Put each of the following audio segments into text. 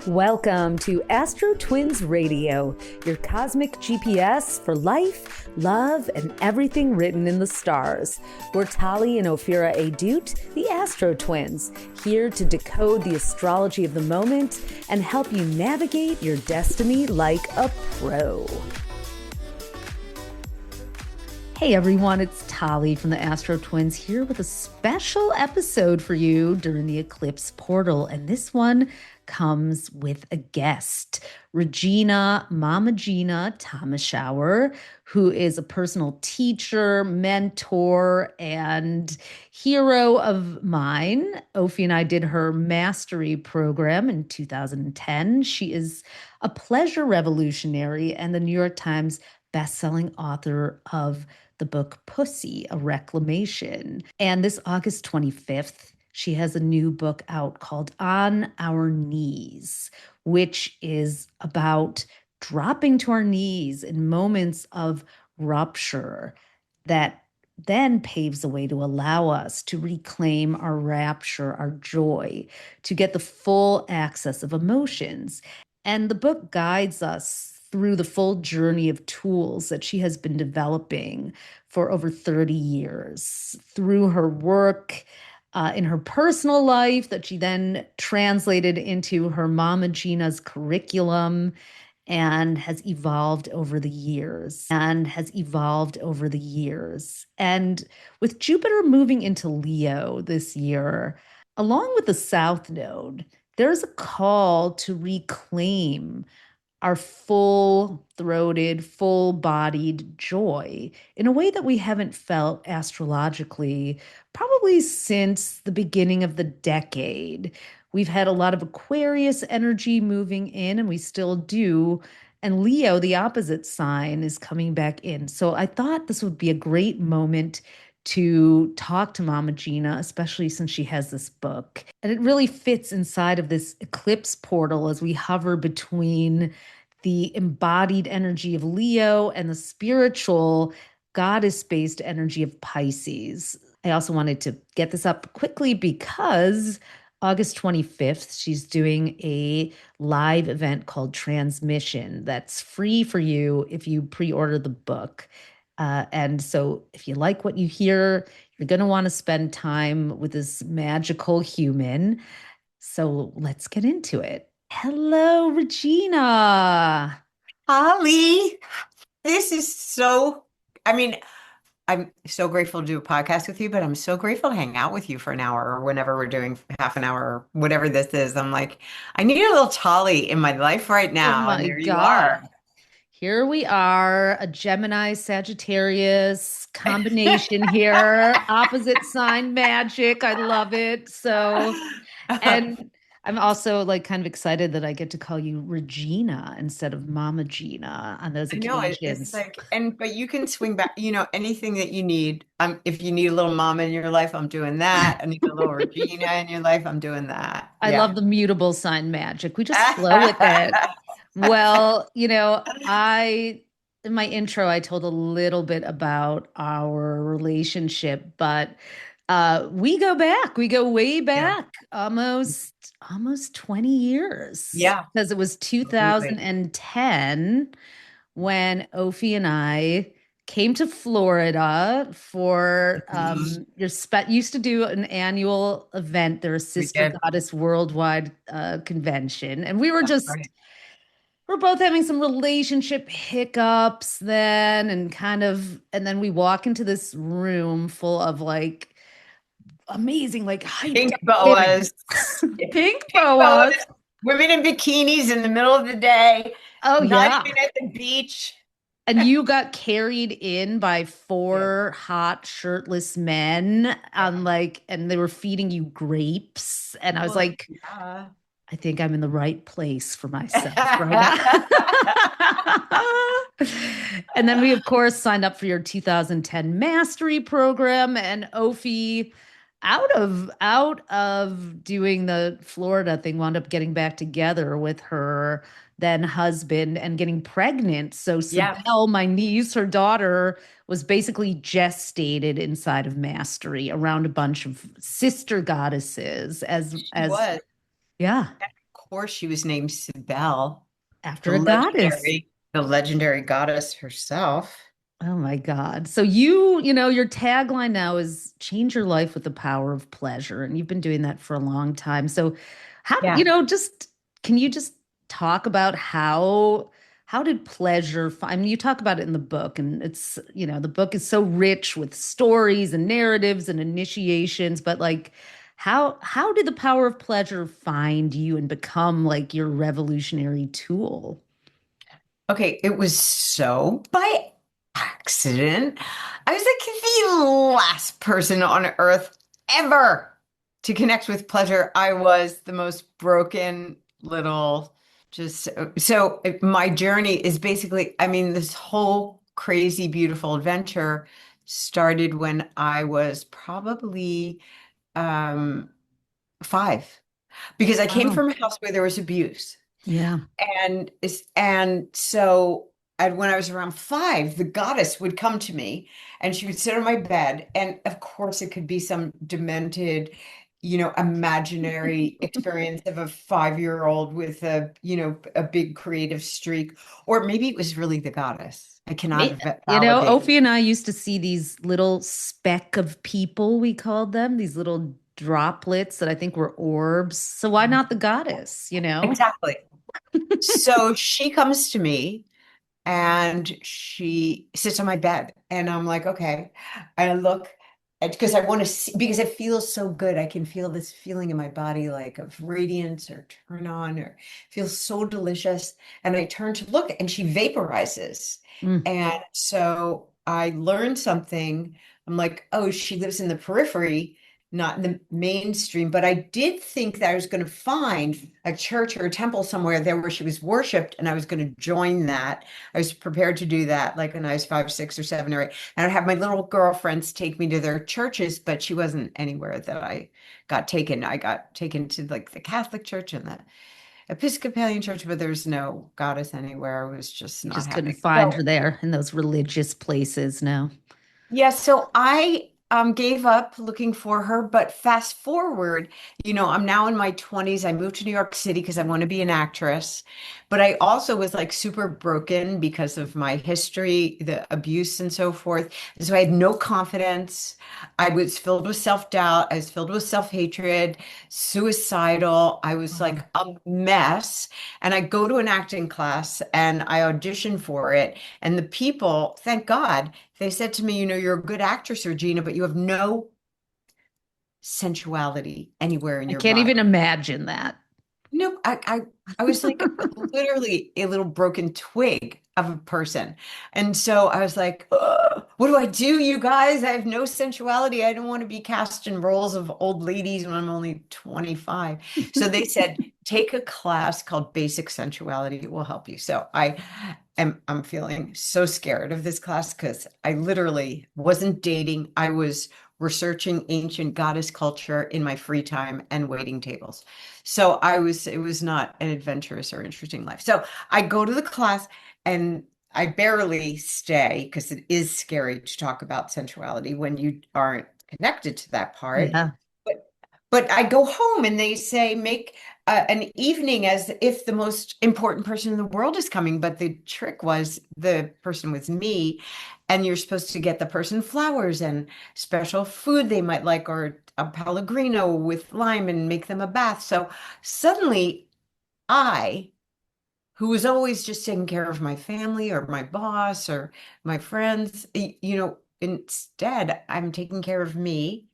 Welcome to AstroTwins Radio, your cosmic GPS for life, love, and everything written in the stars. We're Tali and Edut, the AstroTwins, here to decode the astrology of the moment and help you navigate your destiny like a pro. Hey everyone, it's Tali from the AstroTwins here with a special episode for you during the Eclipse Portal, and this one comes with a guest, Regena, Mama Gena Thomashauer, who is a personal teacher, mentor, and hero of mine. Ophi and I did her mastery program in 2010. She is a pleasure revolutionary and the New York Times bestselling author of the book Pussy, a Reclamation. And this August 25th, she has a new book out called On Our Knees, which is about dropping to our knees in moments of rupture that then paves the way to allow us to reclaim our rapture, our joy, to get the full access of emotions. And the book guides us through the full journey of tools that she has been developing for over 30 years through her work in her personal life that she then translated into her Mama Gena's curriculum and has evolved over the years. And with Jupiter moving into Leo this year, along with the South Node, there's a call to reclaim our full-throated, full-bodied joy in a way that we haven't felt astrologically probably since the beginning of the decade. We've had a lot of Aquarius energy moving in, and we still do. And Leo, the opposite sign, is coming back in. So I thought this would be a great moment to talk to Mama Gena, especially since she has this book. And it really fits inside of this eclipse portal as we hover between the embodied energy of Leo and the spiritual goddess-based energy of Pisces. I also wanted to get this up quickly because August 25th, she's doing a live event called Transmission that's free for you if you pre-order the book. And so if you like what you hear, you're going to want to spend time with this magical human. So let's get into it. Hello, Regena. Holly, this is I'm so grateful to do a podcast with you, but I'm so grateful to hang out with you for an hour or whenever we're doing half an hour or whatever this is. I'm like, I need a little Tali in my life right Oh now. And my there you are. God. Here we are, a Gemini Sagittarius combination here, opposite sign magic. I love it. So, and I'm also like kind of excited that I get to call you Regina instead of Mama Gena on those I know it's occasions. like, but you can swing back, anything that you need. If you need a little mama in your life, I'm doing that. I need a little Regina in your life, I'm doing that. I love Yeah. the mutable sign magic. We just flow with it. Well, in my intro, I told a little bit about our relationship, but we go back. We go way Yeah. back, almost 20 years, Yeah. because it was Absolutely. 2010 when Ophi and I came to Florida for used to do an annual event, their We Sister did. Goddess Worldwide convention, and That's right. we're both having some relationship hiccups then, and then we walk into this room full of like amazing, like hyped Pink up women, boas. pink Pink boas. boas. Women in bikinis in the middle of the day, Oh not yeah. even at the beach. And you got carried in by Yeah. four hot shirtless men Yeah. and they were feeding you grapes. And I was Well, like, yeah. I think I'm in the right place for myself right now. And then we, of course, signed up for your 2010 mastery program. And Ophi, out of doing the Florida thing, wound up getting back together with her then husband and getting pregnant. So Yeah, Sibel, my niece, her daughter, was basically gestated inside of mastery around a bunch of sister goddesses she was. yeah. course, she was named Cybele, After a goddess. the legendary goddess herself. Oh my God. So your tagline now is change your life with the power of pleasure. And you've been doing that for a long time. So Yeah. just can you just talk about how did pleasure I mean, you talk about it in the book, and the book is so rich with stories and narratives and initiations, but like how did the power of pleasure find you and become like your revolutionary tool? Okay, it was so by accident. I was like the last person on earth ever to connect with pleasure. I was the most broken little, just so my journey is basically, I mean, this whole crazy, beautiful adventure started when I was probably um 5 because I came Wow. from a house where there was abuse. Yeah. And when I was around 5, the goddess would come to me and she would sit on my bed. And of course, it could be some demented, imaginary experience of a 5-year-old with a big creative streak. Or maybe it was really the goddess. I cannot validate. Ophi and I used to see these little speck of people, we called them, these little droplets that I think were orbs. So why not the goddess, you know? Exactly. So she comes to me and she sits on my bed and I'm like, okay. And I look because I want to see because it feels so good. I can feel this feeling in my body like of radiance or turn on or feels so delicious. And I turn to look and she vaporizes. Mm. And so I learned something. I'm like, oh, she lives in the periphery, not in the mainstream. But I did think that I was going to find a church or a temple somewhere there where she was worshipped, and I was going to join that. I was prepared to do that, like when I was 5, 6, or 7, or 8. And I'd have my little girlfriends take me to their churches, but she wasn't anywhere that I got taken. I got taken to like the Catholic Church and the Episcopalian Church, but there's no goddess anywhere. It was just You not just couldn't happening. find her So there in those religious places. No. yeah, so I gave up looking for her, but fast forward, I'm now in my 20s. I moved to New York City because I want to be an actress. But I also was like super broken because of my history, the abuse and so forth. And so I had no confidence. I was filled with self-doubt. I was filled with self-hatred, suicidal. I was Oh. like a mess. And I go to an acting class and I audition for it. And the people, thank God, they said to me, you're a good actress, Regina, but you have no sensuality anywhere in I your can't body. even imagine that. No, I was like literally a little broken twig of a person. And so I was like, "Ugh, what do I do, you guys? I have no sensuality. I don't want to be cast in roles of old ladies when I'm only 25." So they said, take a class called Basic Sensuality. It will help you. So I'm feeling so scared of this class because I literally wasn't dating. I was researching ancient goddess culture in my free time and waiting tables. So it was not an adventurous or interesting life. So I go to the class and I barely stay because it is scary to talk about sensuality when you aren't connected to that part. Yeah. But but I go home and they say make an evening as if the most important person in the world is coming. But the trick was the person was me, and you're supposed to get the person flowers and special food they might like, or a Pellegrino with lime and make them a bath. So suddenly, I, who was always just taking care of my family or my boss or my friends, instead, I'm taking care of me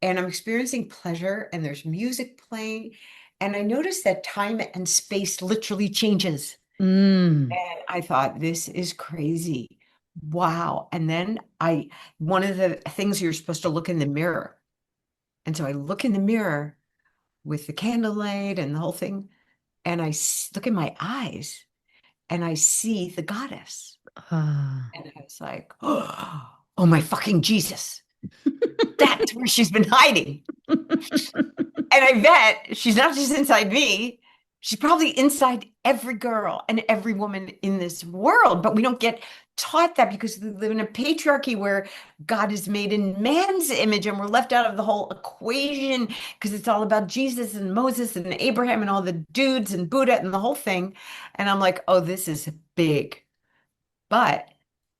and I'm experiencing pleasure and there's music playing. And I noticed that time and space literally changes. Mm. And I thought, this is crazy. Wow. And then one of the things you're supposed to look in the mirror. And so I look in the mirror with the candlelight and the whole thing. And look in my eyes and I see the goddess. Ah. And I was like, oh my fucking Jesus. That's where she's been hiding. And I bet she's not just inside me, she's probably inside every girl and every woman in this world, but we don't get taught that because we live in a patriarchy where God is made in man's image and we're left out of the whole equation because it's all about Jesus and Moses and Abraham and all the dudes and Buddha and the whole thing. And I'm like, oh, this is big. But,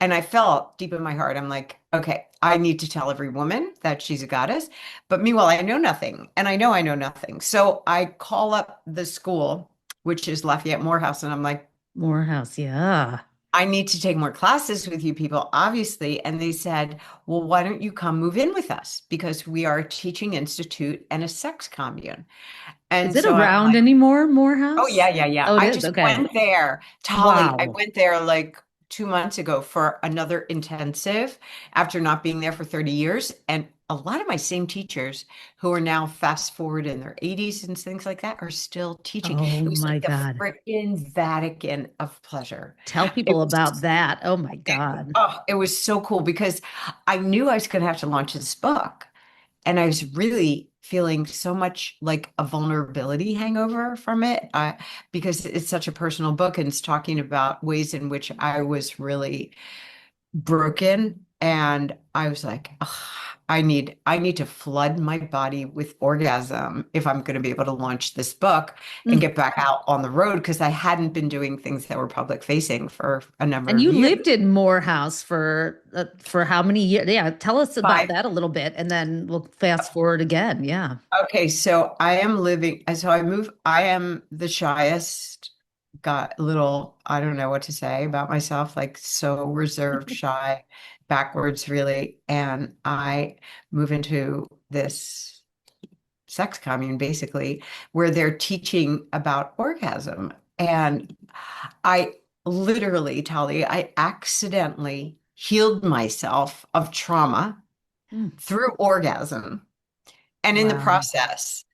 and I felt deep in my heart, I'm like, okay, I need to tell every woman that she's a goddess. But meanwhile, I know nothing and I know nothing. So I call up the school, which is Lafayette Morehouse, and I'm like, Morehouse, yeah. I need to take more classes with you people, obviously. And they said, well, why don't you come move in with us? Because we are a teaching institute and a sex commune. Is And it so I'm around like, anymore, oh, Morehouse? yeah. Oh, it I is. just Okay. went there, Tali. I Wow. went there like 2 months ago for another intensive after not being there for 30 years. And a lot of my same teachers who are now fast forward in their 80s and things like that are still teaching. Oh It was my like the God. frickin' Vatican of pleasure. Tell It people about was that. Oh my God. it was so cool because I knew I was going to have to launch this book. And I was really feeling so much like a vulnerability hangover from it because it's such a personal book and it's talking about ways in which I was really broken. And I was like, "Ugh, I need to flood my body with orgasm if I'm going to be able to launch this book and Mm. get back out on the road because I hadn't been doing things that were public facing for a number And of you years. lived in Morehouse for how many years? Yeah, tell us about 5. that a little bit, and then we'll fast forward again. Yeah. Okay, so I am living, so I am the shyest, got little, I don't know what to say about myself, like so reserved, shy, backwards, really. And I move into this sex commune, basically, where they're teaching about orgasm. And I literally, Tali, I accidentally healed myself of trauma Mm. through orgasm. And in the Wow. process,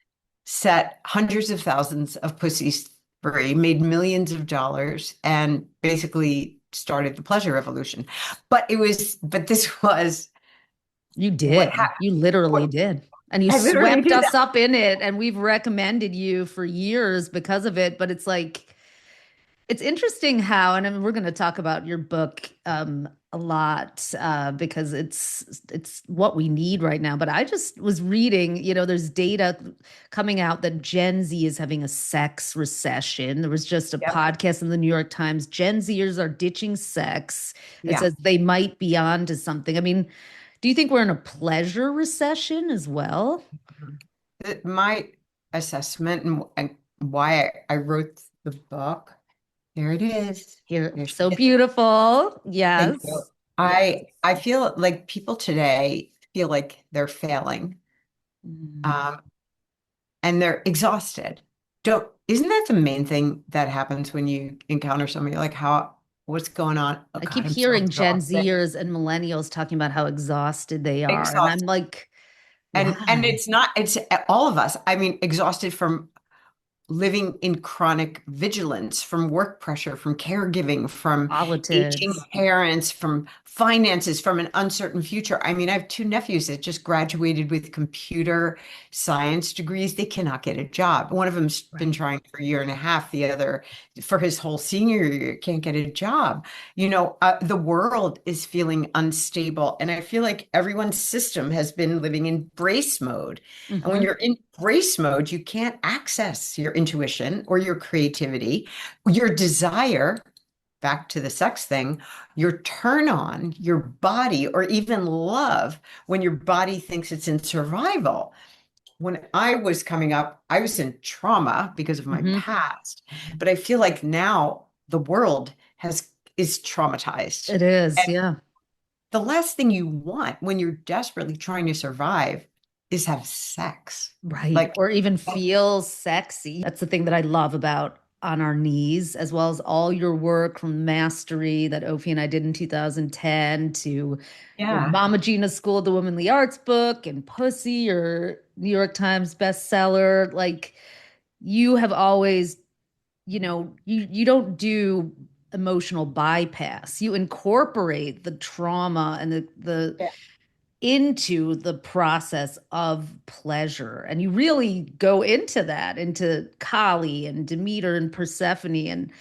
set hundreds of thousands of pussies free, made millions of dollars, and basically started the pleasure revolution. But this was You what did. happened. You literally What did. And you I literally swept did. us up in it, and we've recommended you for years because of it. But it's like, it's interesting how, and I mean, we're going to talk about your book a lot because it's what we need right now. But I just was reading, there's data coming out that Gen Z is having a sex recession. There was just a Yep. podcast in the New York Times. Gen Zers are ditching sex. It Yeah. says they might be on to something. I mean, do you think we're in a pleasure recession as well? My assessment and why I wrote the book, there it is. Here, There she so is. beautiful. Thank you. Yes. I feel like people today feel like they're failing. Mm. Um, and they're exhausted. Don't, isn't that the main thing that happens when you encounter somebody like what's going on? Oh I God, keep I'm so hearing Gen exhausted. Zers and millennials talking about how exhausted they are. And I'm Exhausted. like, And why? it's not, it's all of us. I mean, exhausted from living in chronic vigilance from work pressure, from caregiving, from aging Politics. parents, from finances, from an uncertain future. I mean, I have two nephews that just graduated with computer science degrees. They cannot get a job. One of them's been Right. trying for a year and a half, the other for his whole senior year can't get a job. The world is feeling unstable. And I feel like everyone's system has been living in brace mode. And when Hmm. you're in brace mode, you can't access your intuition or your creativity, your desire, back to the sex thing, your turn on, your body, or even love when your body thinks it's in survival. When I was coming up, I was in trauma because of my Hmm. past, but I feel like now the world is traumatized. It is. And Yeah. the last thing you want when you're desperately trying to survive is have sex. Right. Like, Or even feel sexy. That's the thing that I love about On Our Knees, as well as all your work from Mastery that Ophi and I did in 2010 to your yeah, Mama Gena School of the Womanly Arts book and Pussy, your New York Times bestseller. Like you have always, you don't do emotional bypass. You incorporate the trauma and the yeah, into the process of pleasure. And you really go into that, into Kali and Demeter and Persephone. And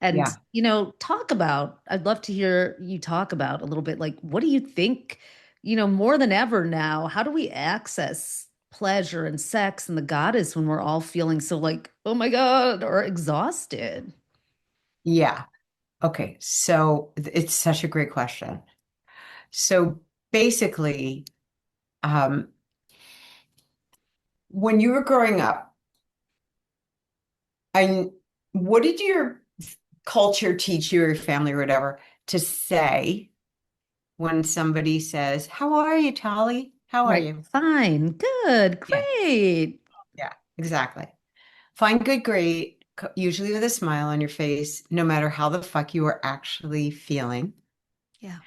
And, Yeah. talk about, I'd love to hear you talk about a little bit, like, what do you think, more than ever now, how do we access pleasure and sex and the goddess when we're all feeling so like, oh my God, or exhausted? Yeah. Okay. So it's such a great question. So basically, um, when you were growing up, I what did your culture teach you or your family or whatever to say when somebody says, "How are you, Tali? How are Right. you?" Fine. Good. Yeah, Great. yeah, exactly. Fine, good, great, usually with a smile on your face, no matter how the fuck you are actually feeling. Yeah.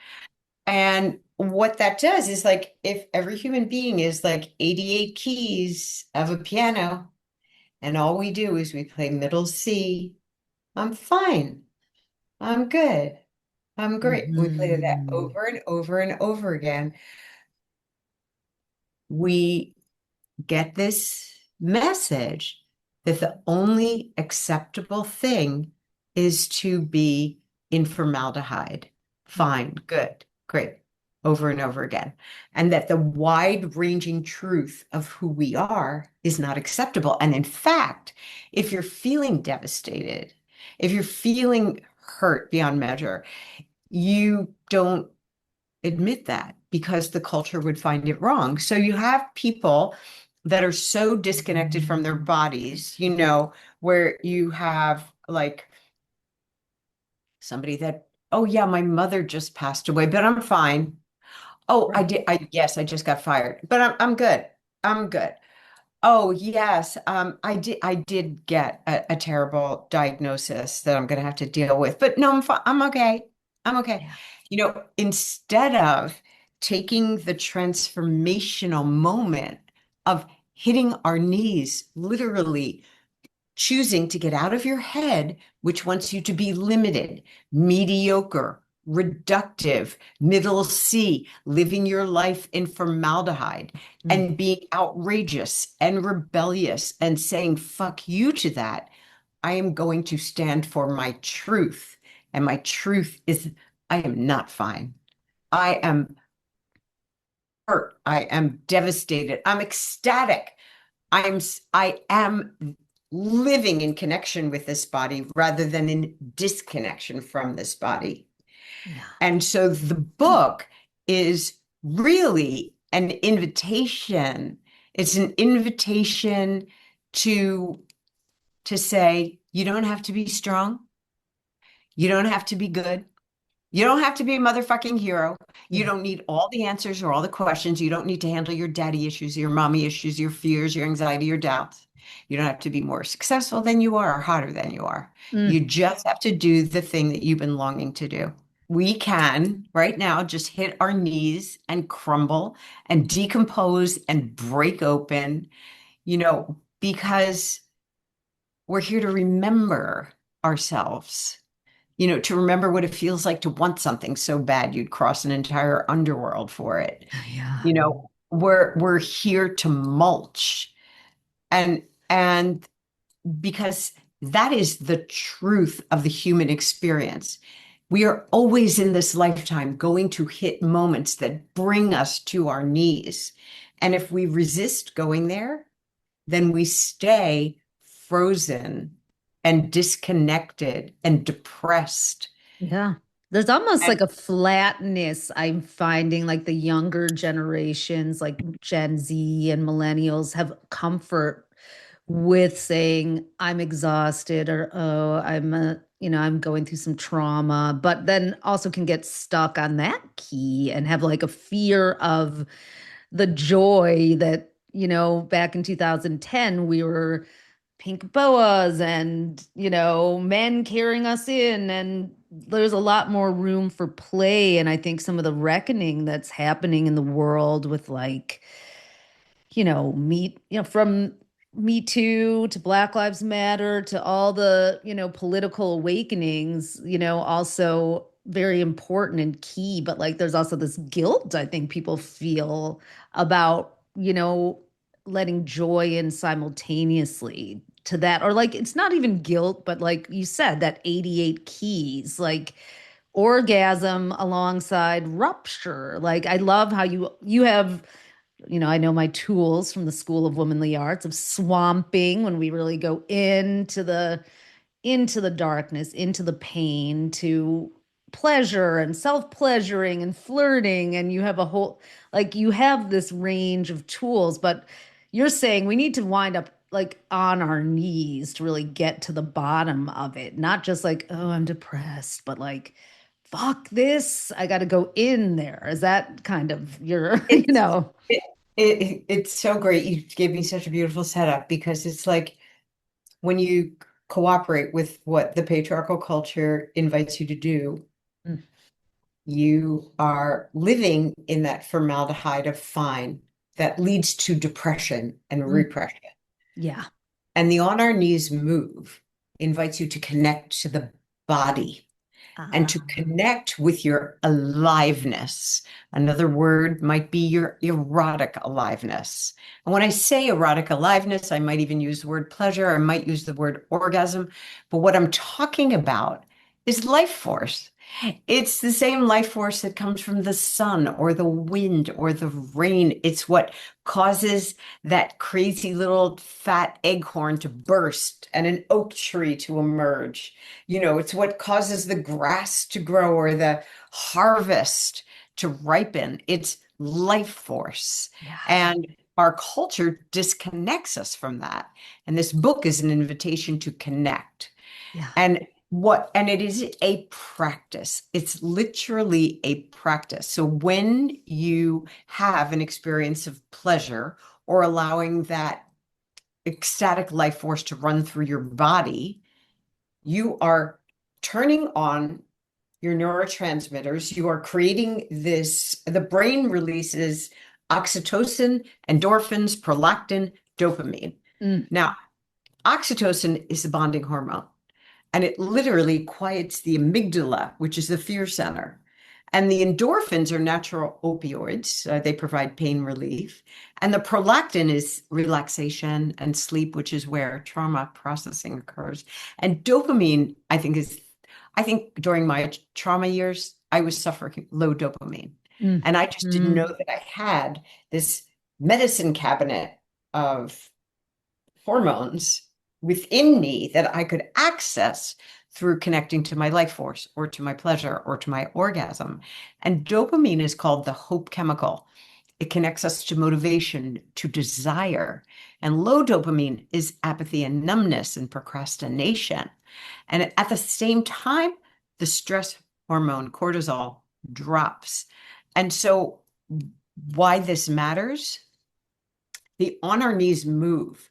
And what that does is like if every human being is like 88 keys of a piano, and all we do is we play middle C, I'm fine. I'm good. I'm great. We play that Mhm. over and over and over again. We get this message that the only acceptable thing is to be in formaldehyde. Fine, good, great, over and over again. And that the wide-ranging truth of who we are is not acceptable. And in fact, if you're feeling devastated, if you're feeling hurt beyond measure, you don't admit that because the culture would find it wrong. So you have people that are so disconnected from their bodies, where you have like somebody that, oh yeah, my mother just passed away, but I'm fine. Oh, I Right. did. Yes, I just got fired, but I'm good. I'm good. Oh, yes. I did get a terrible diagnosis that I'm going to have to deal with, but no, I'm fine. I'm okay. I'm okay. Yeah. Instead of taking the transformational moment of hitting our knees, literally choosing to get out of your head, which wants you to be limited, mediocre, reductive, middle C, living your life in formaldehyde, Mm. and being outrageous and rebellious and saying fuck you to that. I am going to stand for my truth. And my truth is I am not fine. I am hurt. I am devastated. I'm ecstatic. I am living in connection with this body rather than in disconnection from this body. Yeah. And so the book is really an invitation. It's an invitation to to say you don't have to be strong. You don't have to be good. You don't have to be a motherfucking hero. You Yeah. don't need all the answers or all the questions. You don't need to handle your daddy issues, your mommy issues, your fears, your anxiety, your doubts. You don't have to be more successful than you are or hotter than you are. You Mm. just have to do the thing that you've been longing to do. We can right now just hit our knees and crumble and decompose and break open, because we're here to remember ourselves, to remember what it feels like to want something so bad you'd cross an entire underworld for it. Yeah. We're here to mulch and because that is the truth of the human experience. We are always in this lifetime going to hit moments that bring us to our knees. And if we resist going there, then we stay frozen and disconnected and depressed. Yeah. There's almost And like a flatness I'm finding, like the younger generations, like Gen Z and millennials, have comfort with saying, I'm exhausted, or, oh, I'm going through some trauma, but then also can get stuck on that key and have like a fear of the joy that, back in 2010, we were pink boas and, men carrying us in. And there's a lot more room for play. And I think some of the reckoning that's happening in the world with like, from Me Too to Black Lives Matter to all the, political awakenings, also very important and key. But like there's also this guilt I think people feel about, letting joy in simultaneously. to that, or like it's not even guilt, but like you said, that 88 keys, like orgasm alongside rupture. Like I love how you have, I know my tools from the School of Womanly Arts of swamping when we really go into the darkness, into the pain, to pleasure and self-pleasuring and flirting. And you have a whole, like, you have this range of tools, but you're saying we need to wind up like on our knees to really get to the bottom of it. Not just like, oh, I'm depressed, but like, fuck this. I got to go in there. Is that kind of your, It's it's so great. You gave me such a beautiful setup because it's like when you cooperate with what the patriarchal culture invites you to do, Mm, you are living in that formaldehyde of fine that leads to depression and mm, repression. yeah. And the on our knees move invites you to connect to the body and Uh, to connect with your aliveness. Another word might be your erotic aliveness. And when I say erotic aliveness, I might even use the word pleasure, I might use the word orgasm. But what I'm talking about is life force. It's the same life force that comes from the sun or the wind or the rain. It's what causes that crazy little fat acorn to burst and an oak tree to emerge. It's what causes the grass to grow or the harvest to ripen. It's life force. yeah. And our culture disconnects us from that. And this book is an invitation to connect. Yeah. And it is a practice. It's literally a practice. So when you have an experience of pleasure or allowing that ecstatic life force to run through your body, you are turning on your neurotransmitters. You are creating the brain releases oxytocin, endorphins, prolactin, dopamine. Mm, Now, oxytocin is the bonding hormone. And it literally quiets the amygdala, which is the fear center. And the endorphins are natural opioids. They provide pain relief. And the prolactin is relaxation and sleep, which is where trauma processing occurs. And dopamine, I think during my trauma years, I was suffering low dopamine. mm, And I just didn't know mm, that I had this medicine cabinet of hormones within me that I could access through connecting to my life force or to my pleasure or to my orgasm. And dopamine is called the hope chemical. It connects us to motivation, to desire. And low dopamine is apathy and numbness and procrastination. And at the same time, the stress hormone, cortisol, drops. And so, why this matters? The on our knees move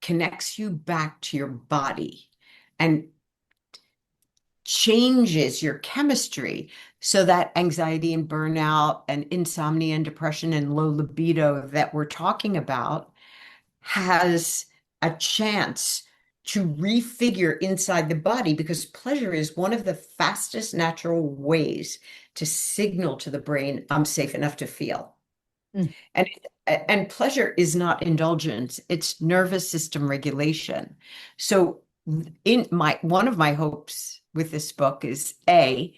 connects you back to your body and changes your chemistry so that anxiety and burnout and insomnia and depression and low libido that we're talking about has a chance to refigure inside the body because pleasure is one of the fastest natural ways to signal to the brain, I'm safe enough to feel. mm. And and pleasure is not indulgence, it's nervous system regulation. So in my one of my hopes with this book is A,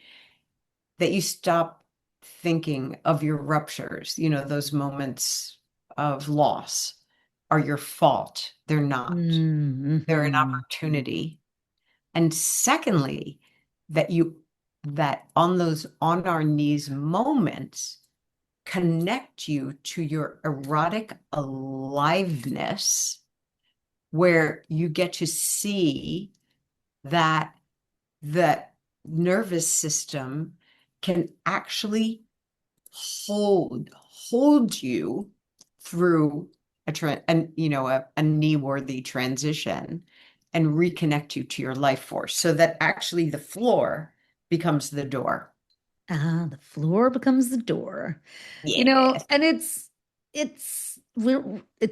that you stop thinking of your ruptures, those moments of loss are your fault. They're not. They're an Mhm. opportunity. And secondly, that on those on our knees moments connect you to your erotic aliveness, where you get to see that the nervous system can actually hold you through a knee worthy transition and reconnect you to your life force so that actually the floor becomes the door. Ah, the floor becomes the door. Yes. And it's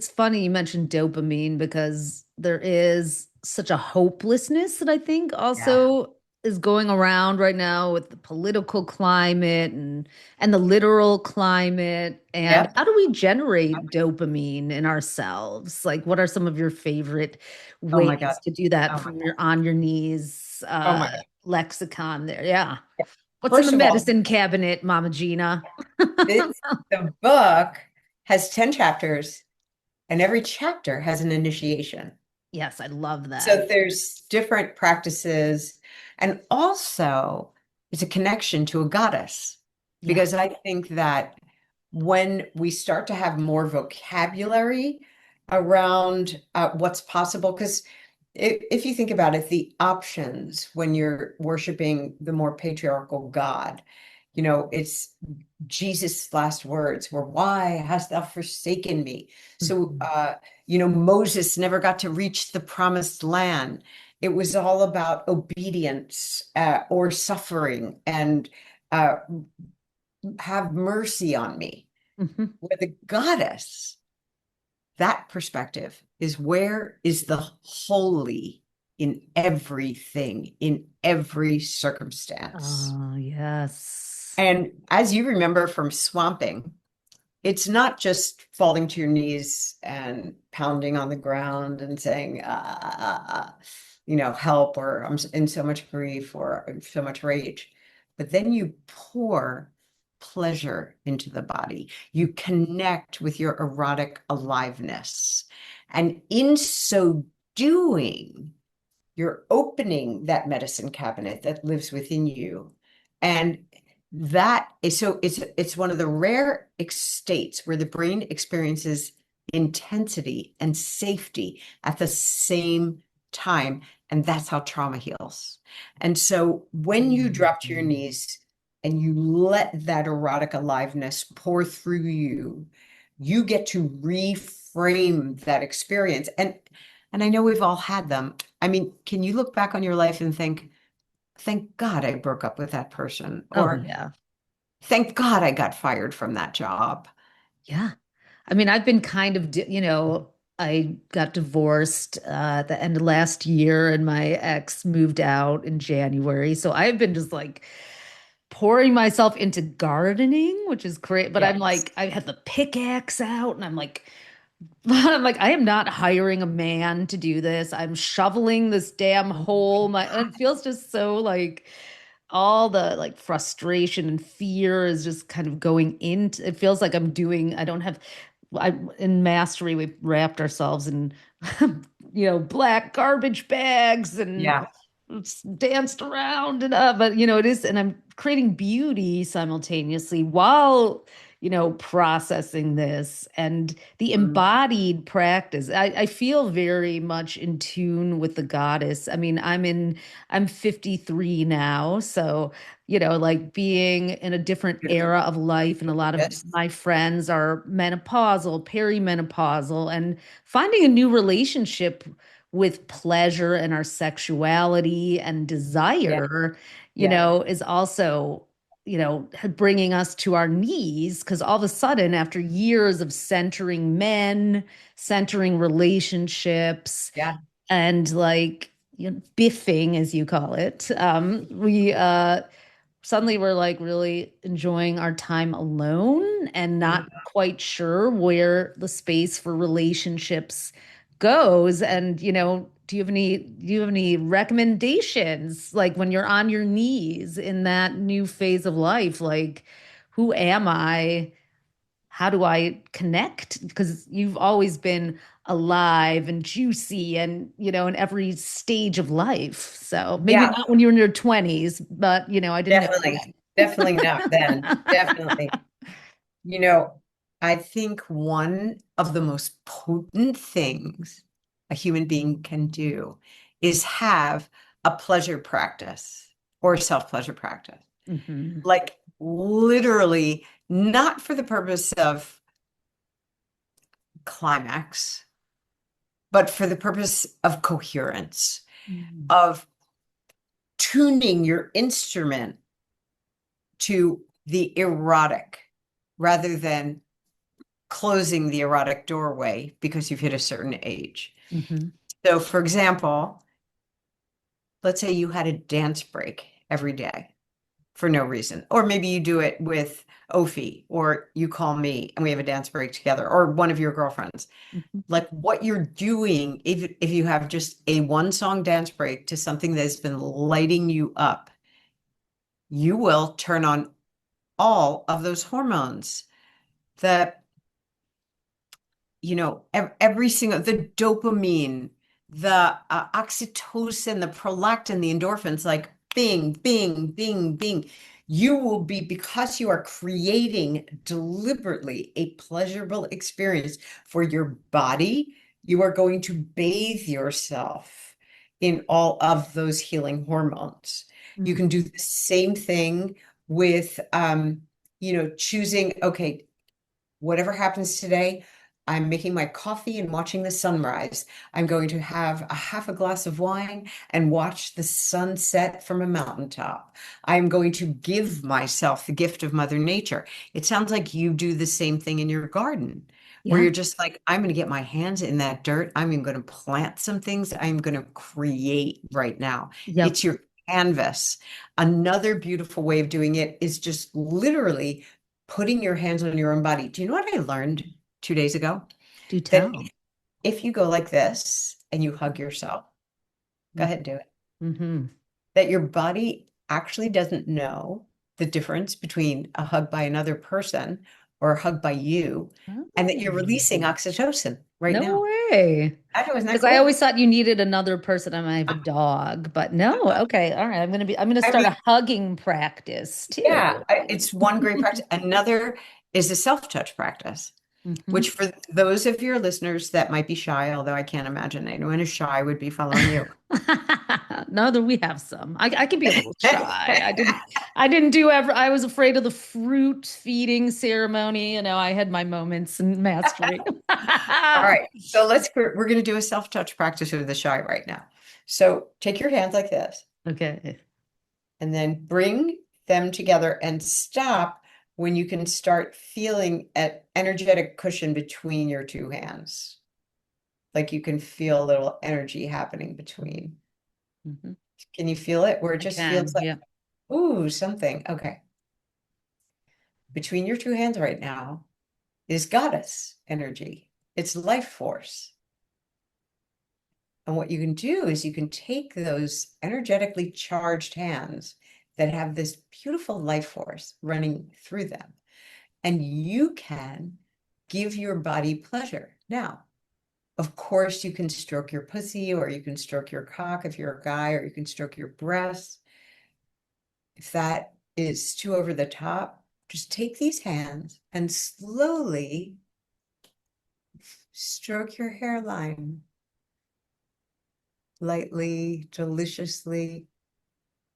funny you mentioned dopamine because there is such a hopelessness that I think Yeah. also is going around right now with the political climate and the literal climate, and Yep. how do we generate dopamine in ourselves? Like, what are some of your favorite Oh my God. ways to do that Oh my from God. your on your knees Oh my God. lexicon there? Yeah. What's in the First of all, medicine cabinet, Mama Gena? the book has 10 chapters, and every chapter has an initiation. Yes, I love that. So there's different practices, and also it's a connection to a goddess, Yeah. because I think that when we start to have more vocabulary around what's possible, because if you think about it, the options when you're worshiping the more patriarchal God, it's Jesus' last words were, "Why hast thou forsaken me?" So, Mhm. Moses never got to reach the promised land. It was all about obedience or suffering and uh, have mercy on me. Mhm. Where the goddess, that perspective is where is the holy in everything, in every circumstance. Oh, yes. And as you remember from swamping, it's not just falling to your knees and pounding on the ground and saying, help, or I'm in so much grief or so much rage. But then you pour pleasure into the body. You connect with your erotic aliveness. And in so doing, you're opening that medicine cabinet that lives within you. And that is so it's one of the rare states where the brain experiences intensity and safety at the same time. And that's how trauma heals. And so when you drop to your Mhm. knees and you let that erotic aliveness pour through you, you get to reframe that experience. And I know we've all had them. I mean, can you look back on your life and think, thank God I broke up with that person, Oh, or yeah. thank God I got fired from that job? Yeah. I mean, I've been kind of, I got divorced at the end of last year and my ex moved out in January. So I've been just like pouring myself into gardening, which is great. But I'm Yes. like, I had the pickaxe out and I'm like, I'm like, I am not hiring a man to do this. I'm shoveling this damn hole. It feels just so like all the like frustration and fear is just kind of going into it feels like I don't have in mastery we've wrapped ourselves in black garbage bags and Yeah. danced around and but it is, and I'm creating beauty simultaneously while processing this and the Mm. embodied practice. I feel very much in tune with the goddess. I mean, I'm 53 now, so like being in a different Beautiful. era of life, and a lot of Yes. my friends are menopausal, perimenopausal, and finding a new relationship with pleasure and our sexuality and Yeah. desire, Yeah. is also, bringing us to our knees because all of a sudden, after years of centering men, centering relationships, Yeah. and like, biffing, as you call it, we suddenly we're like really enjoying our time alone and not Mm. quite sure where the space for relationships goes. And do you have any recommendations, like when you're on your knees in that new phase of life, like who am I, how do I connect? Because you've always been alive and juicy and, in every stage of life. So maybe Yeah. not when you were in your 20s, but, I didn't know Definitely. Definitely not then. then. Definitely. You know, I think one of the most potent things a human being can do is have a pleasure practice or self-pleasure practice. Hmm. Like literally, not for the purpose of climax, but for the purpose of coherence, of tuning your instrument to the erotic rather than closing the erotic doorway because you've hit a certain age. Hmm. So, for example, let's say you had a dance break every day for no reason, or maybe you do it with Ophi, or you call me and we have a dance break together, or one of your girlfriends. Mhm. Like what you're doing, if you have just a one song dance break to something that's been lighting you up, you will turn on all of those hormones that every single the dopamine, the oxytocin, the prolactin, the endorphins, like bing, bing, bing, bing. You will be, because you are creating deliberately a pleasurable experience for your body, you are going to bathe yourself in all of those healing hormones. You can do the same thing with choosing, okay, whatever happens today, I'm making my coffee and watching the sunrise. I'm going to have a half a glass of wine and watch the sunset from a mountaintop. I'm going to give myself the gift of Mother Nature. It sounds like you do the same thing in your garden, where Yeah. you're just like, I'm going to get my hands in that dirt. I'm going to plant some things. I'm going to create right now. Yep. It's your canvas. Another beautiful way of doing it is just literally putting your hands on your own body. Do you know what I learned 2 days ago? Do That tell. if you go like this and you hug yourself, go ahead and do it. Mm-hmm. That your body actually doesn't know the difference between a hug by another person or a hug by you, and that you're Oh, releasing oxytocin right no now. way. I know, isn't that Because I cool? always thought you needed another person. I might have a dog, but no. Okay. All right. I'm gonna I start mean, a hugging practice too. yeah, it's one great practice. Another is a self-touch practice, Hmm. which for those of your listeners that might be shy, although I can't imagine anyone who's shy would be following you. No, that we have some. I can be a little shy. I didn't do ever. I was afraid of the fruit feeding ceremony. I had my moments in mastery. All right, so we're going to do a self-touch practice with the shy right now. So take your hands like this Okay. and then bring them together and stop when you can start feeling an energetic cushion between your two hands. Like you can feel a little energy happening between. Hmm. Can you feel it? Where it I just feels can. like, Yeah. ooh, something. Okay. Between your two hands right now is goddess energy. It's life force. And what you can do is you can take those energetically charged hands that have this beautiful life force running through them, and you can give your body pleasure. Now, of course, you can stroke your pussy, or you can stroke your cock if you're a guy, or you can stroke your breasts. If that is too over the top, just take these hands and slowly stroke your hairline lightly, deliciously,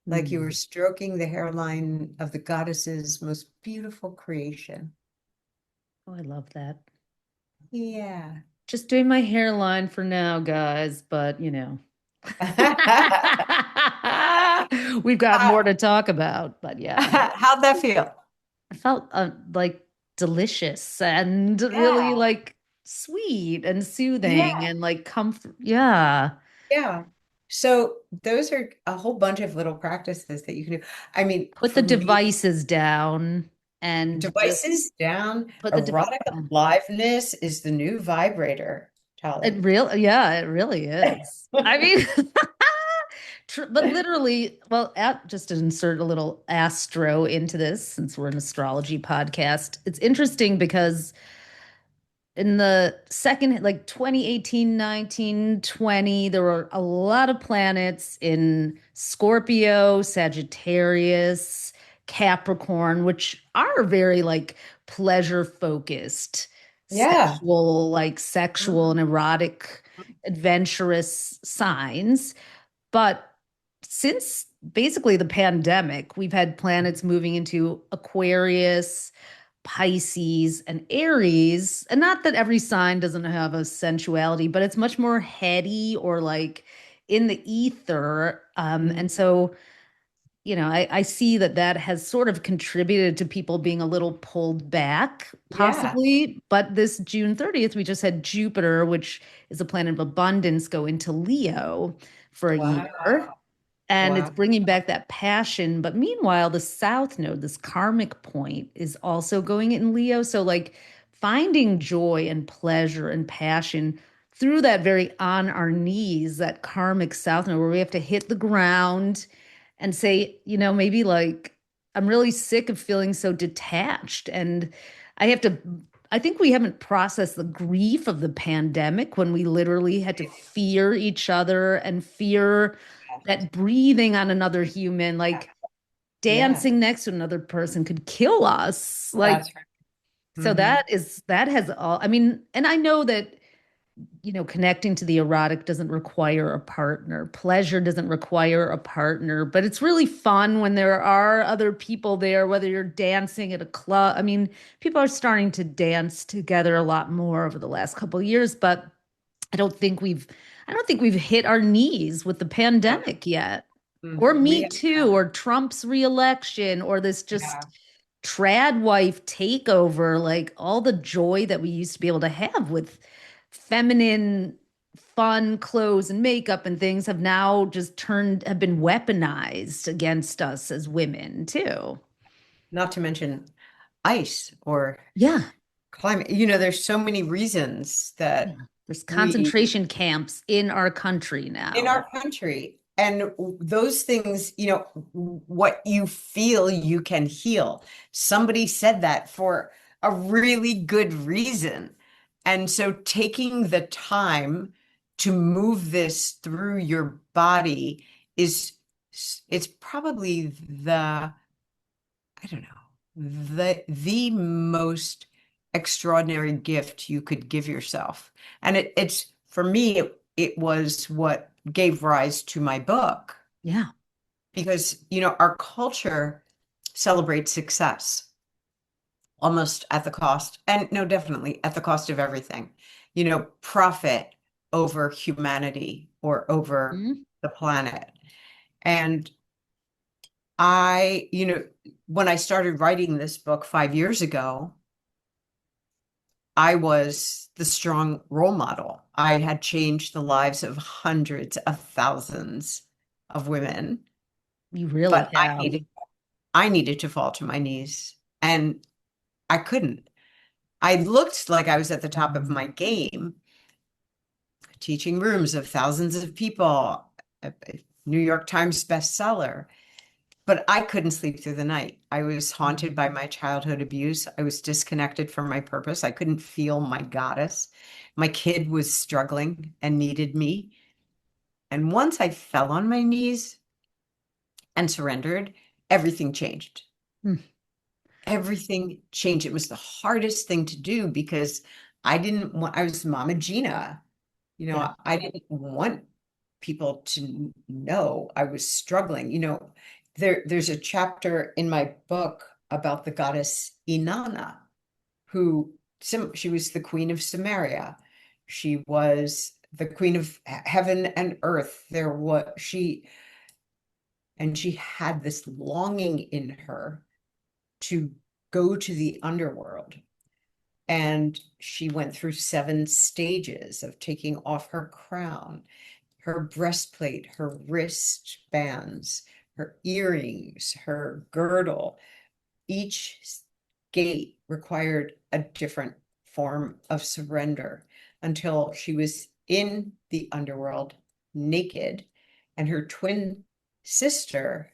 like you were Mm. stroking the hairline of the goddess's most beautiful creation. Oh, I love that. Yeah. Just doing my hairline for now, guys, but we've got more How- to talk about, but yeah. How'd that feel? I felt like delicious and really Yeah. like sweet and soothing Yeah. and like comfort. Yeah. Yeah. So those are a whole bunch of little practices that you can do. I mean, Put the for me, devices down and just devices down, put the device erotic down. aliveness is the new vibrator, Tali. Yeah, it really is. I mean, but literally, well, just to insert a little astro into this, since we're an astrology podcast, it's interesting because in the second, like 2018, 19, 20, there were a lot of planets in Scorpio, Sagittarius, Capricorn, which are very like pleasure focused, Yeah. sexual and erotic, adventurous signs. But since basically the pandemic, we've had planets moving into Aquarius, Pisces, and Aries. And not that every sign doesn't have a sensuality, but it's much more heady or like in the ether. And so, I see that that has sort of contributed to people being a little pulled back, Yeah. possibly. But this June 30th, we just had Jupiter, which is a planet of abundance, go into Leo for a Wow. year. and it's Wow. bringing back that passion. But meanwhile, the South Node, this karmic point, is also going in Leo. So, like, finding joy and pleasure and passion through that very on our knees, that karmic South Node, where we have to hit the ground and say, maybe like, I'm really sick of feeling so detached. And I have to, I think we haven't processed the grief of the pandemic when we literally had to fear each other and fear Yes. that breathing on another human, like Yeah, dancing next to another person could kill us. Like, that's right. so Hmm. that has all, I mean, and I know that, connecting to the erotic doesn't require a partner. Pleasure doesn't require a partner, but it's really fun when there are other people there, whether you're dancing at a club. I mean, people are starting to dance together a lot more over the last couple of years, but I don't think we've I don't think we've hit our knees with the Yeah. pandemic yet. Mm. Or We Me have Too, not. or Trump's reelection, or this Yeah. just trad wife takeover, like all the joy that we used to be able to have with feminine, fun clothes and makeup and things have been weaponized against us as women too. Not to mention ice or Yeah. climate. There's so many reasons Yeah. that There's we concentration camps in our country in now. our country. And those things, what you feel, you can heal. Somebody said that for a really good reason. And so taking the time to move this through your body is it's probably I don't know, the most extraordinary gift you could give yourself. And it's for me, it was what gave rise to my book Yeah. because, our culture celebrates success almost at the cost, and no, definitely at the cost of everything, profit over humanity or over Mhm. the planet. And when I started writing this book 5 years ago, I was the strong role model. I had changed the lives of hundreds of thousands of women, You really but have. I needed to fall to my knees and I couldn't. I looked like I was at the top of my game, teaching rooms of thousands of people, a New York Times bestseller. But I couldn't sleep through the night. I was haunted by my childhood abuse. I was disconnected from my purpose. I couldn't feel my goddess. My kid was struggling and needed me. And once I fell on my knees and surrendered, everything changed. Mm. Everything changed. It was the hardest thing to do because I was Mama Gena. Yeah. I didn't want people to know I was struggling. There's a chapter in my book about the goddess Inanna, who she was the queen of Samaria. She was the queen of heaven and earth. She had this longing in her to go to the underworld. And she went through 7 stages of taking off her crown, her breastplate, her wristbands, her earrings, her girdle. Each gate required a different form of surrender until she was in the underworld naked, and her twin sister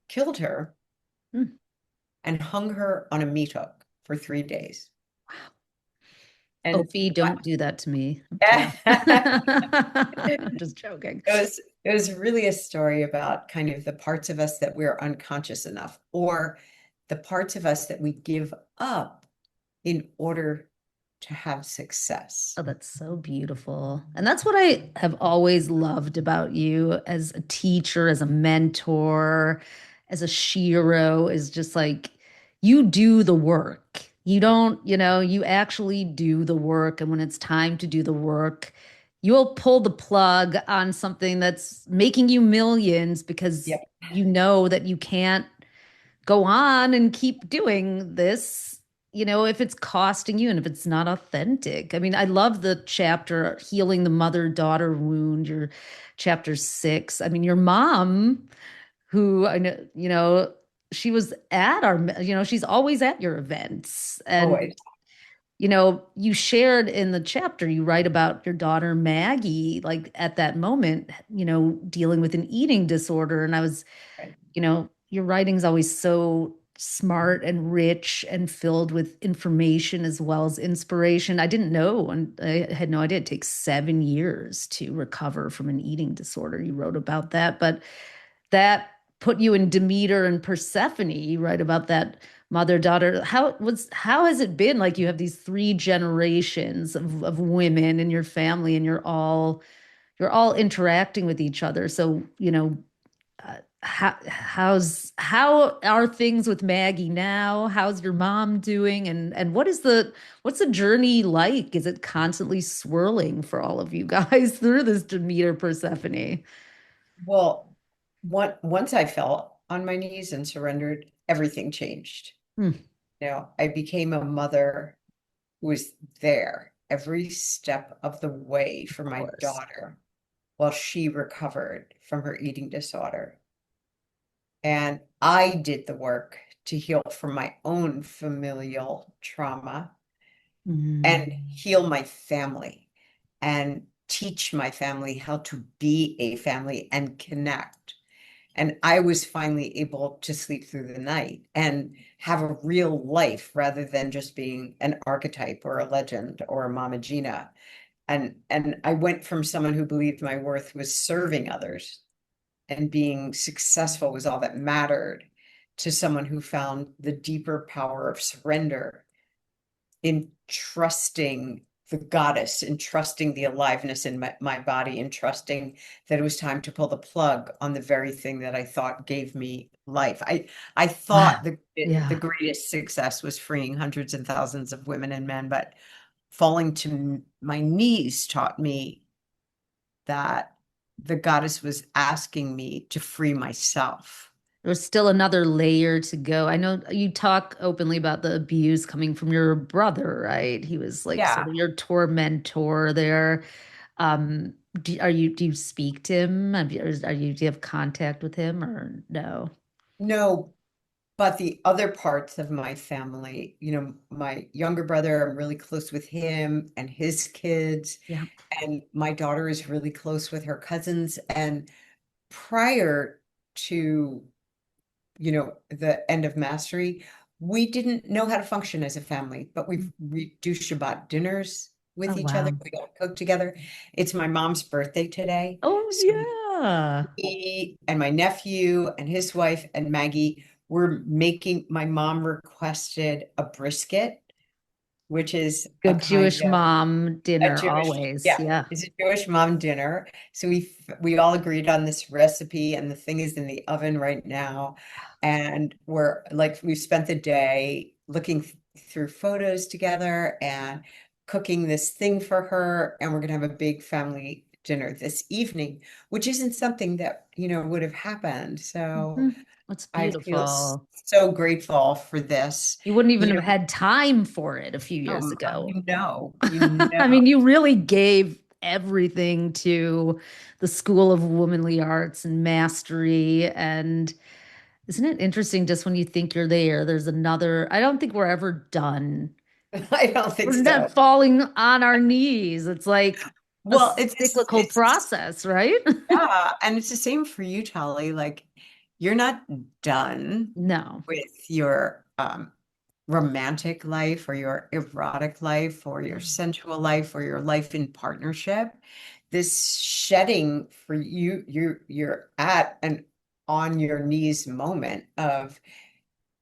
killed her Mm. and hung her on a meat hook for 3 days. And Opie, don't do that to me. I'm kidding. it I'm just joking. was really a story about kind of the parts of us that we're unconscious enough, or the parts of us that we give up in order to have success. Oh, that's so beautiful. And that's what I have always loved about you as a teacher, as a mentor, as a shiro, is just like you do the work. You don't, you actually do the work. And when it's time to do the work, you'll pull the plug on something that's making you millions because Yep. you know that you can't go on and keep doing this. if it's costing you and if it's not authentic. I mean, I love the chapter healing the mother-daughter wound, your chapter 6. I mean, your mom, who I know, she was at she's always at your events. And Always. you shared in the chapter, you write about your daughter Maggie, like at that moment, dealing with an eating disorder. And I was, Right. your writing's always so smart and rich and filled with information as well as inspiration. I didn't know, and I had no idea it takes 7 years to recover from an eating disorder. You wrote about that, but that put you in Demeter and Persephone. You write about that mother-daughter. How has it been? Like you have these three generations of women in your family, and you're all interacting with each other. So, how are things with Maggie now? How's your mom doing? And what's the journey like? Is it constantly swirling for all of you guys through this Demeter Persephone? Well, once I fell on my knees and surrendered, everything changed. Hmm, I became a mother who was there every step of the way for of my course. daughter while she recovered from her eating disorder. And I did the work to heal from my own familial trauma and Mm, heal my family and teach my family how to be a family and connect. And I was finally able to sleep through the night and have a real life rather than just being an archetype or a legend or a Mama Gena. And I went from someone who believed my worth was serving others and being successful was all that mattered to someone who found the deeper power of surrender in trusting the goddess, in trusting the aliveness in my body, and trusting that it was time to pull the plug on the very thing that I thought gave me life. I thought wow. the Yeah. greatest success was freeing hundreds and thousands of women and men, but falling to my knees taught me that the goddess was asking me to free myself. There's still another layer to go. I know you talk openly about the abuse coming from your brother, right? He was like sort Yeah. of your tormentor there. Do you speak to him? Do you have contact with him or no? No, but the other parts of my family, my younger brother, I'm really close with him and his kids, Yeah. and my daughter is really close with her cousins. And prior to, the end of mastery, we didn't know how to function as a family, but we do Shabbat dinners Oh, with each other. wow. We don't cook together. It's my mom's birthday today. Oh, So yeah. he and my nephew and his wife and Maggie were making, my mom requested a brisket, which is a Good kind Jewish of mom a dinner Jewish, always. yeah, Yeah. it's a Jewish mom dinner. So we all agreed on this recipe, and the thing is in the oven right now. And we've spent the day looking through photos together and cooking this thing for her, and we're gonna have a big family dinner this evening, which isn't something that, would have happened. So Mhm. It's I feel beautiful. so grateful for this. You wouldn't even You have had time for it a few years know, ago. you I know. mean, you really gave everything to the School of Womanly Arts and Mastery. And isn't it interesting just when you think you're there, there's another, I don't think we're ever done. I don't think We're so. not falling on our knees. It's like a Well, cyclical it's process, right? yeah, and it's the same for you, Tali. Like you're not done No. with your romantic life or your erotic life or your sensual life or your life in partnership. This shedding for you, you're at an on your knees moment of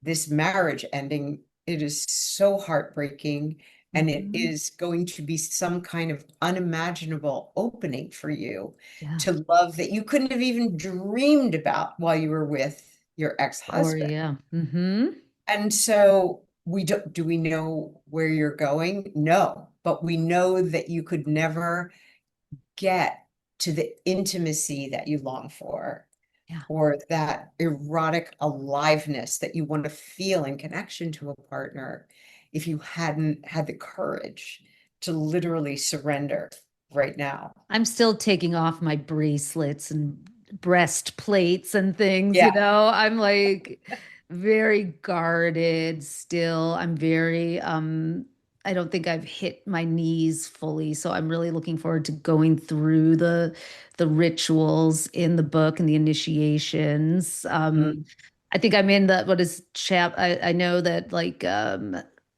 this marriage ending. It is so heartbreaking, and it Mhm. is going to be some kind of unimaginable opening for you Yeah. to love that you couldn't have even dreamed about while you were with your Or ex-husband. yeah. And so do we know where you're going? No, but we know that you could never get to the intimacy that you long for Yeah. or that erotic aliveness that you want to feel in connection to a partner if you hadn't had the courage to literally surrender right now. I'm still taking off my bracelets and breastplates and things, Yeah. I'm like very guarded still. I'm very I don't think I've hit my knees fully, so I'm really looking forward to going through the rituals in the book and the initiations. Mm. I think I'm in the what is chap I know that like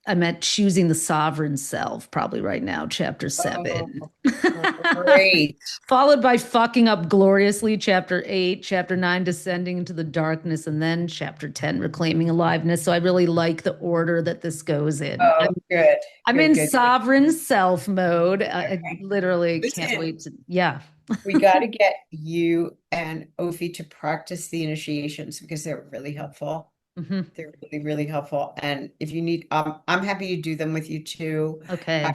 I'm at choosing the sovereign self probably right now, chapter seven. Oh, great. Followed by fucking up gloriously, chapter 8, chapter 9, descending into the darkness, and then chapter 10, reclaiming aliveness. So I really like the order that this goes in. Oh, good. I'm Good, in good, good. sovereign self mode. I Okay. literally can't Listen, wait to, yeah. we got to get you and Ofi to practice the initiations because they're really helpful. Mhm. They're really, really helpful. And if you need, I'm happy to do them with you too. Okay.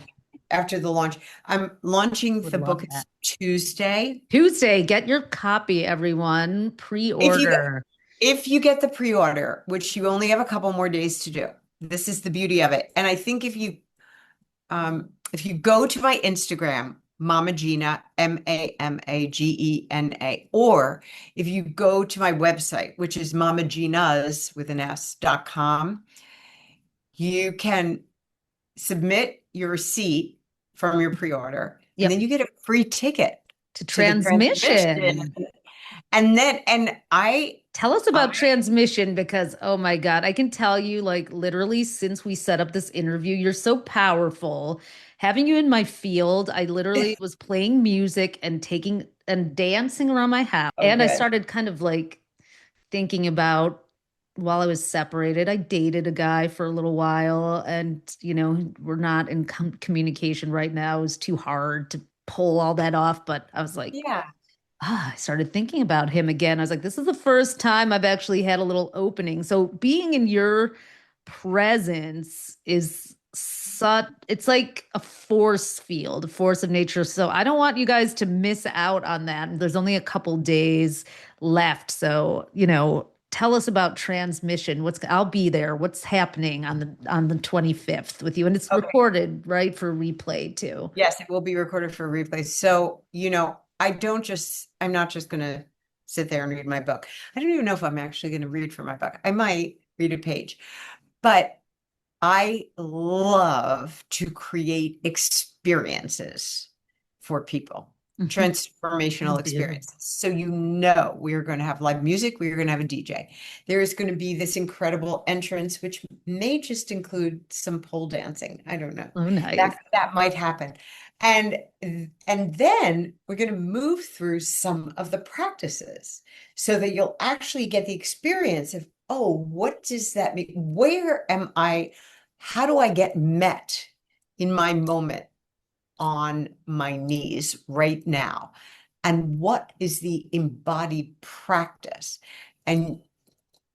After the launch, I'm launching Would the book. love It's that. Tuesday. Tuesday, get your copy, everyone. If you Pre-order. if you get the pre-order, which you only have a couple more days to do, this is the beauty of it. And I think if you go to my Instagram, Mama Gena, Mamagena, or if you go to my website, which is mamagenas with an S.com, you can submit your receipt from your pre-order, and then Yep. you get a free ticket To to the transmission. transmission. And Tell us I about transmission because, oh my God, I can tell you, like, literally, since we set up this interview, you're so powerful. Having you in my field, I literally was playing music and taking and dancing around my house. oh And I good. started kind of like thinking about while I was separated, I dated a guy for a little while, and, we're not in communication right now. It was too hard to pull all that off. But I was like, Yeah. I started thinking about him again. I was like, this is the first time I've actually had a little opening. So being in your presence is such, it's like a force field, a force of nature. So I don't want you guys to miss out on that. There's only a couple days left. So, tell us about transmission. I'll be there. What's happening on the 25th with you? And it's Okay. recorded, right, for replay too. Yes, it will be recorded for replay. So, I'm not just going to sit there and read my book. I don't even know if I'm actually going to read from my book. I might read a page, but I love to create experiences for people, Mhm. You transformational do. experiences. So, we're going to have live music, we're going to have a DJ. There is going to be this incredible entrance, which may just include some pole dancing. I don't know. Oh, nice. That might happen. And and then we're going to move through some of the practices so that you'll actually get the experience of, oh, what does that mean? Where am I? How do I get met in my moment on my knees right now? And what is the embodied practice? And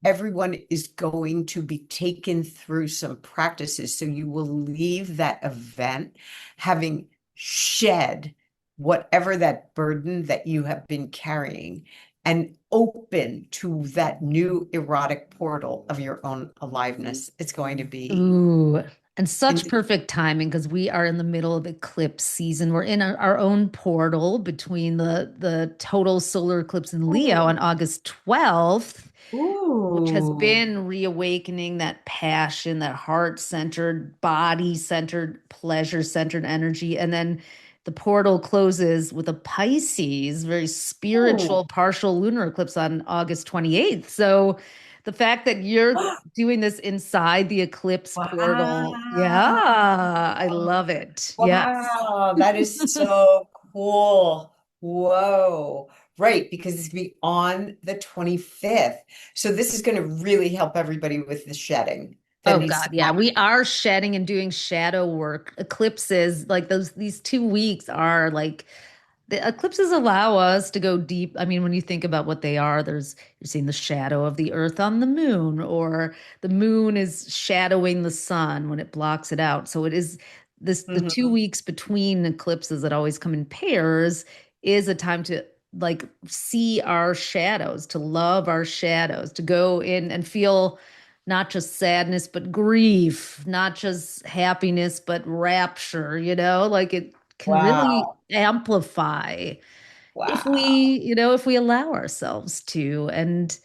everyone is going to be taken through some practices. So you will leave that event having shed whatever that burden that you have been carrying and open to that new erotic portal of your own aliveness. It's going to be Ooh, and such in perfect timing because we are in the middle of eclipse season. We're in our own portal between the total solar eclipse in Leo on August 12th, which has Ooh. been reawakening that passion, that heart-centered, body-centered, pleasure-centered energy. And then the portal closes with a Pisces, very Ooh. spiritual partial lunar eclipse on August 28th. So the fact that you're doing this inside the eclipse portal, yeah, Wow. I love it. Yes. Wow, that is so cool. Whoa. Right, because it's gonna be on the 25th. So this is going to really help everybody with the shedding that Oh needs God, to yeah, happen. we are shedding and doing shadow work. Eclipses, like these 2 weeks are like the eclipses allow us to go deep. I mean, when you think about what they are, you're seeing the shadow of the earth on the moon, or the moon is shadowing the sun when it blocks it out. So it is the two Mhm. weeks between eclipses that always come in pairs is a time to like see our shadows, to love our shadows, to go in and feel not just sadness, but grief, not just happiness, but rapture, like it can really Wow. amplify if we, Wow. if we allow ourselves to. And,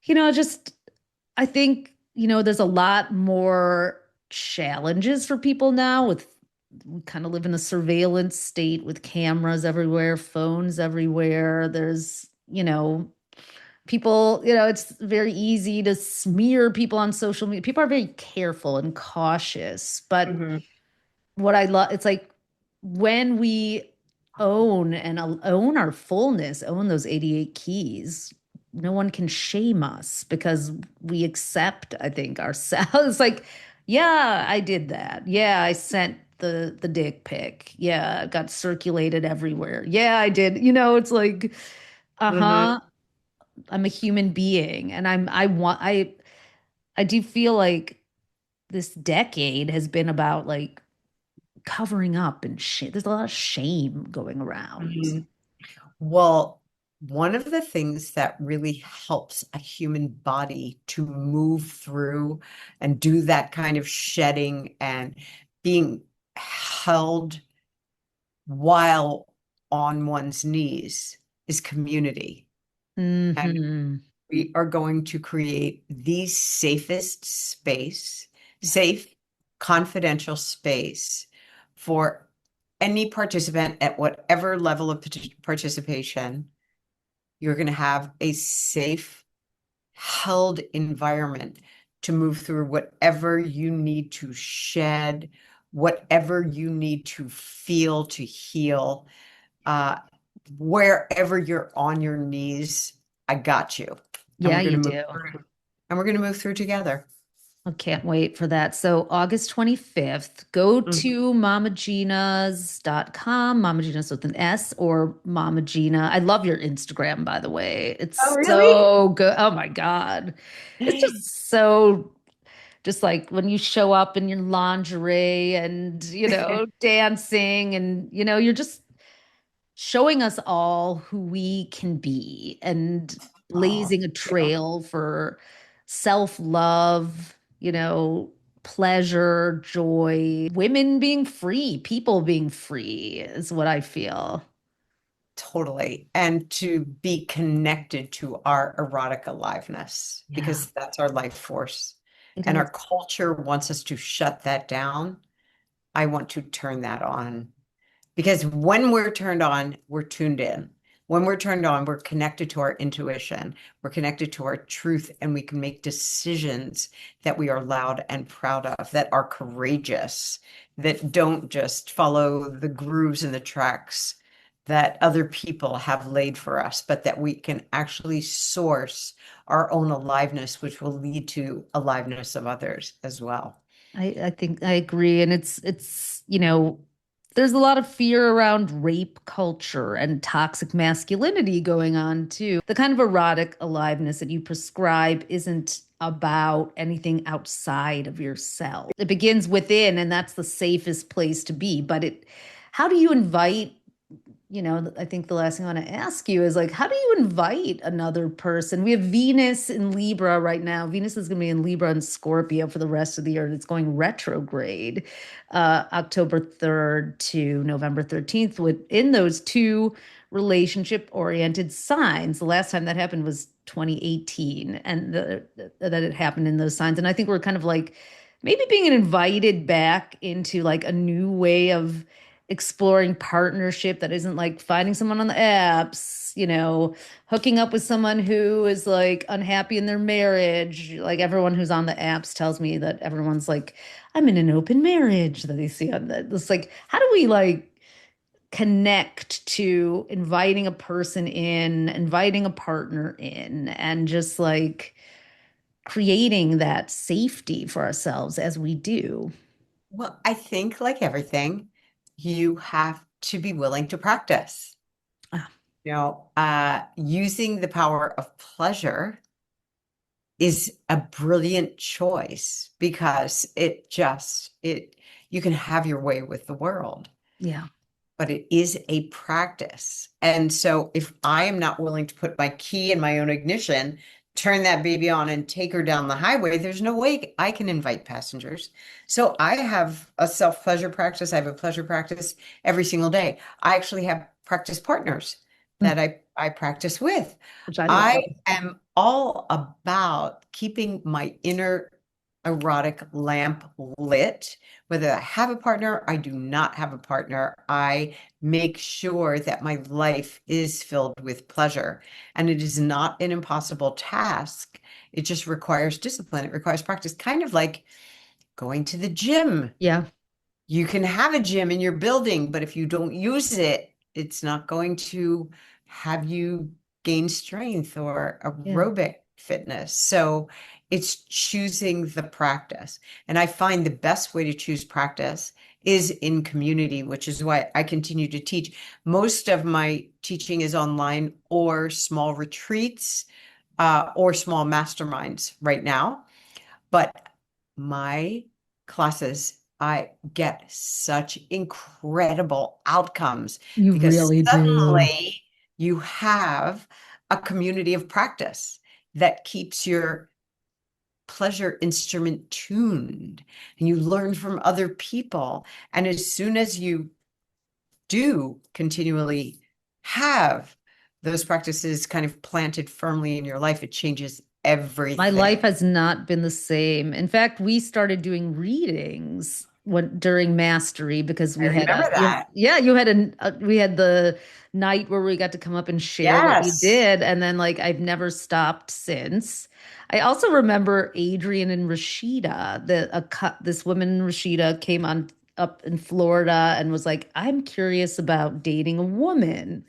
just I think, there's a lot more challenges for people now with we kind of live in a surveillance state with cameras everywhere, phones everywhere. There's, people, it's very easy to smear people on social media. People are very careful and cautious, but Mhm. what I love, it's like when we own and own our fullness, own those 88 keys, no one can shame us because we accept, I think, ourselves. Like, yeah, I did that. Yeah, I sent the dick pic. Yeah, it got circulated everywhere. Yeah, I did. It's like, Mhm. uh-huh, I'm a human being and I do feel like this decade has been about like covering up and shit. There's a lot of shame going around. Mhm. Well, one of the things that really helps a human body to move through and do that kind of shedding and being held while on one's knees is community. And Hmm. we are going to create the safest space, Yeah. safe, confidential space for any participant at whatever level of participation. You're going to have a safe, held environment to move through whatever you need to shed, whatever you need to feel to heal. Uh, Wherever you're on your knees, I got you. And Yeah, we're going you to move do. through. And we're going to move through together. I can't wait for that. So August 25th, go Mhm. to mamagenas.com, Mama Gena's with an S or Mama Gena. I love your Instagram, by the way. Oh, It's really? so good. Oh my God. It's just so just like when you show up in your lingerie and, dancing and, you're just showing us all who we can be and Oh, blazing a trail for self-love, pleasure, joy, women being free, people being free is what I feel. totally. And to be connected to our erotic aliveness, Yeah, because that's our life force. it And is. our culture wants us to shut that down. I want to turn that on. Because when we're turned on, we're tuned in. When we're turned on, we're connected to our intuition, we're connected to our truth, and we can make decisions that we are loud and proud of, that are courageous, that don't just follow the grooves and the tracks that other people have laid for us, but that we can actually source our own aliveness, which will lead to aliveness of others as well. I think I agree. And there's a lot of fear around rape culture and toxic masculinity going on too. The kind of erotic aliveness that you prescribe isn't about anything outside of yourself. It begins within, and that's the safest place to be. How do you invite I think the last thing I want to ask you is like, how do you invite another person? We have Venus in Libra right now. Venus is going to be in Libra and Scorpio for the rest of the year. It's going retrograde, October 3rd to November 13th, within those two relationship-oriented signs. The last time that happened was 2018, and that it happened in those signs. And I think we're kind of like maybe being invited back into like a new way of exploring partnership that isn't like finding someone on the apps, hooking up with someone who is like unhappy in their marriage. Like everyone who's on the apps tells me that everyone's like, I'm in an open marriage that they see on that. It's like, how do we like connect to inviting a person in, inviting a partner in, and just like creating that safety for ourselves as we do? Well, I think like everything, you have to be willing to practice. Ah, Using the power of pleasure is a brilliant choice because you can have your way with the world, yeah. but it is a practice. And so if I am not willing to put my key in my own ignition, turn that baby on and take her down the highway, there's no way I can invite passengers. So I have a self-pleasure practice. I have a pleasure practice every single day. I actually have practice partners that I practice with. which I I love. am all about keeping my inner erotic lamp lit. Whether I have a partner, I do not have a partner, I make sure that my life is filled with pleasure. And it is not an impossible task. It just requires discipline. It requires practice, kind of like going to the gym. Yeah. You can have a gym in your building, but if you don't use it, it's not going to have you gain strength or Yeah. aerobic fitness. So it's choosing the practice. And I find the best way to choose practice is in community, which is why I continue to teach. Most of my teaching is online or small retreats, or small masterminds right now. But my classes, I get such incredible outcomes You because really do. suddenly you have a community of practice that keeps your pleasure instrument tuned, and you learn from other people. And as soon as you do continually have those practices kind of planted firmly in your life, it changes My life everything. has not been the same. In fact, we started doing readings during mastery because I we had remember that. you had we had the night where we got to come up and share what we Yes. did, and then like I've never stopped since. I also remember Adrian and Rashida, this woman Rashida came on up in Florida and was like, "I'm curious about dating a woman."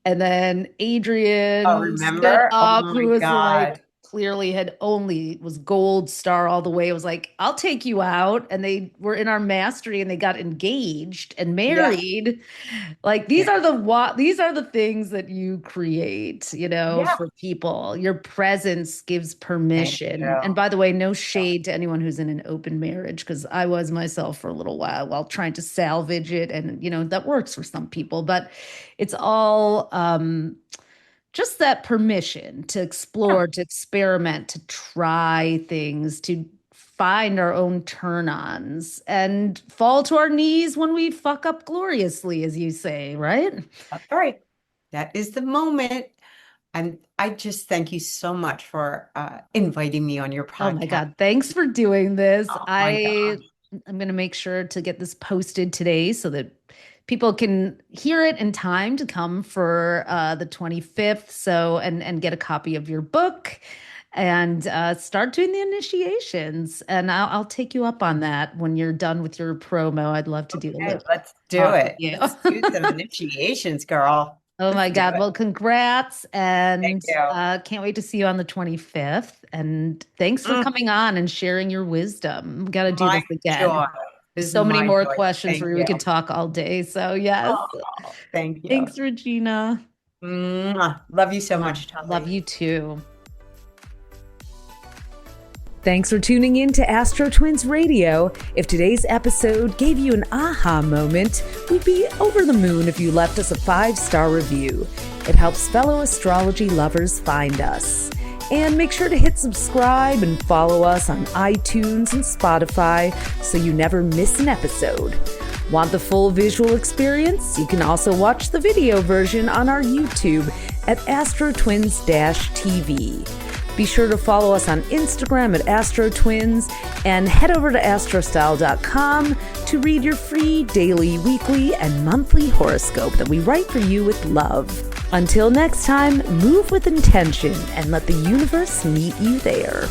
And then Oh, Adrian stood remember? Oh up, my who was God. like clearly had only was gold star all the way. It was like, I'll take you out. And they were in our mastery and they got engaged and Yeah. married. Like Yeah. these are the things that you create, Yeah. for people. Your presence gives Thank permission. And you. by the way, no shade to anyone who's in an open marriage, because I was myself for a little while trying to salvage it. And that works for some people, but it's all just that permission to Yeah. explore, to experiment, to try things, to find our own turn-ons and fall to our knees when we fuck up gloriously, as you say, right? All right. That is the moment. And I just thank you so much for inviting me on your Oh my podcast. God. Thanks for doing this. Oh my gosh. I'm going to make sure to get this posted today so that people can hear it in time to come for the 25th. So, and get a copy of your book and start doing the initiations. And I'll take you up on that when you're done with your promo. I'd love to do a Okay, little let's do talk with it. you. Let's do some initiations, girl. Oh Let's my do God. it. Well, congrats. Thank And you. can't wait to see you on the 25th. And thanks for Mm, coming on and sharing your wisdom. Got to do my this again. joy. This is So many my more joy. questions Thank where we you. could talk all day. So, yes. Oh, thank you. Thanks, Regina. Mwah. Love you so much, Love Tali. you too. Thanks for tuning in to AstroTwins Radio. If today's episode gave you an aha moment, we'd be over the moon if you left us a 5-star review. It helps fellow astrology lovers find us. And make sure to hit subscribe and follow us on iTunes and Spotify so you never miss an episode. Want the full visual experience? You can also watch the video version on our YouTube at AstroTwins-TV. Be sure to follow us on Instagram at AstroTwins and head over to astrostyle.com to read your free daily, weekly, and monthly horoscope that we write for you with love. Until next time, move with intention and let the universe meet you there.